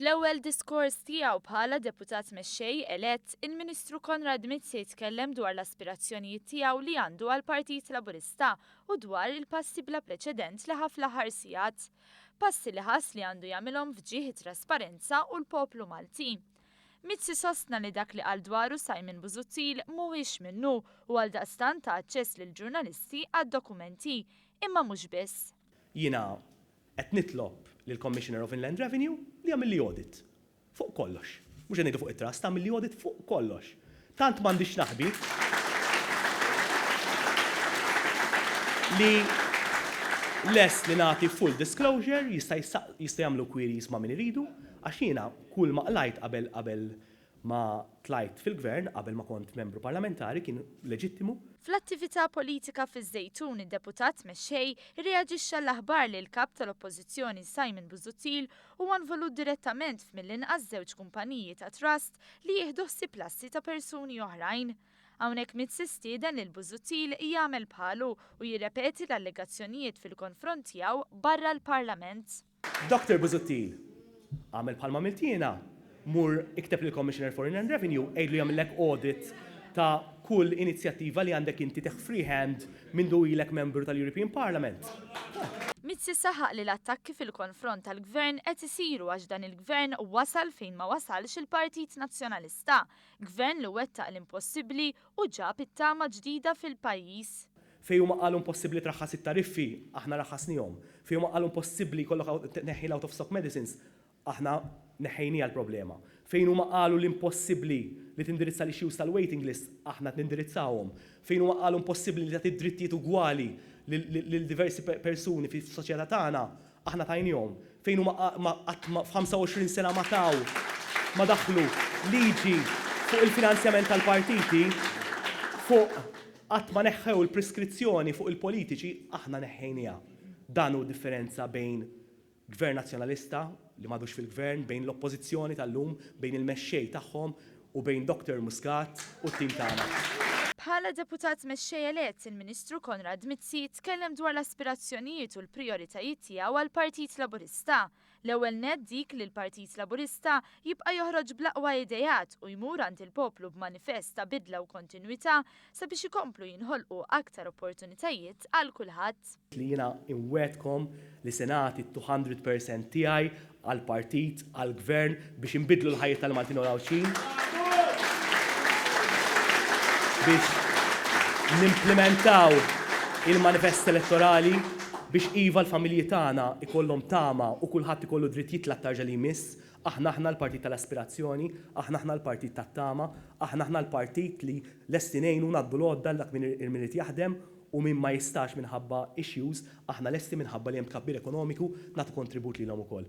Fl-ewwel diskors tiegħu bħala deputat mexxej elett, il-Ministru Konrad Mizzi jitkellem dwar l-aspirazzjonijiet tiegħu li għandu għall-Partit Laburista u dwar il-passi bla preċedent li ħaf l-aħħar sigħat. Passi li ħass li għandu jagħmilhom fġieħ it-trasparenza u l-poplu Malti. Mizzi sostna li dak li qal dwaru Simon Busuttil mhuwiex minnu u għaldaqstant ta' aċċess lill-ġurnalisti għad-dokumenti, imma mhux biss. Jiena qed nitlob lill-Commissioner of Inland Revenue li jagħmel li audit fuq kollox. Mhux qed ngħidu fuq it-trust, tagħmel li audit fuq kollox. Tant m'għandix naħbi li li nagħti full disclosure jista' jagħmlu queries ma' min iridu għax jiena kull ma qlajt qabel ma tlajt fil-gvern qabel ma kont membru parlamentari kien leġittimu. Fl-attività politika fiż-Żejtun id-deputat mexxej irreaġixxa l-aħbar li l-kap tal-Oppożizzjoni Simon Busuttil huwa involut direttament f'mill-inqas żewġ kumpaniji ta' trust li jieħdu ħsieb lassi ta' persuni oħrajn. Hawnhekk Mizzi stieden lil Busuttil jagħmel bħalu u jirrepeti l-allegazzjonijiet fil-konfront tiegħu barra l-Parlament. Dr. Busuttil, għamel bħalma miltina, mur ikteb lill-Commissioner for Inland Revenue għidlu jagħmellek audit ta' kull inizjattiva li għandek inti teħ freehand minn ilek membru tal-European Parliament. Mizzi saħaq li l-attakki fil-konfront tal-gvern qed isiru għax dan il-gvern wasal fejn ma wasalx il-Partit Nazzjonalista, gvern li wettaq l-impossibbli u ġab it-tama ġdida fil-pajjiż. Fejn huma qalu impossibbli traħħas it-tariffi, aħna raħħasnihom. Fejn huma qalu impossibbli jkollok neħħi out of stock medicines, aħna neħħejnija l-problema. Fejn huma qalu l-impossibbli li tindirizza l-issues tal-waiting list, aħna t-nindirizzawhom. Fejn huma qalu impossibbli li tagħti drittijiet ugwali lil diversi persuni fis-soċjetà tagħna, aħna tajnihom. Fejn huma f'25 sena ma daħlu liġi fuq il-finanzjament tal-partiti, fuq qatt ma neħħew il-preskrizzjoni fuq il-politiċi, aħna neħħejnija. Dan hu differenza bejn gvern nazzjonalista li m'għadux fil-gvern, bejn l-oppożizzjoni tal-lum, bejn il-mexxej tagħhom u bejn Dr. Muscat u t-tim tagħna. Bħala deputat mexxej elett il-Ministru Konrad Mizzi tkellem dwar l-aspirazzjonijiet u l-prijoritajiet tiegħu għall-Partit Laburista. L-ewwel nett dik li l-Partit Laburista jibqa' joħroġ bl-aqwa idejat u jmur għand il-poplu b'manifest ta' bidla u kontinwità sabiex ikomplu jinħolqu aktar opportunitajiet għal kulħadd. Li jiena inwedkom li se nagħti 200% tiegħi għall-partit, għall-gvern biex inbidlu l-ħajja tal-Maltin u l-Awċin. Biex nimplementaw il-manifest elettorali biex iva l-familji tagħna ikollhom tama u kulħadd ikollu drittijiet l-aktar li jmiss, aħna l-partit tal-aspirazzjoni, aħna l-partit tat-tama, aħna l-partit li lesti ngħinu ngħaddu l-għodda dak min irid jaħdem u min ma jistax minħabba issues, aħna lesti minħabba li hemm tkabbir ekonomiku nagħtu kontribut lilhom ukoll.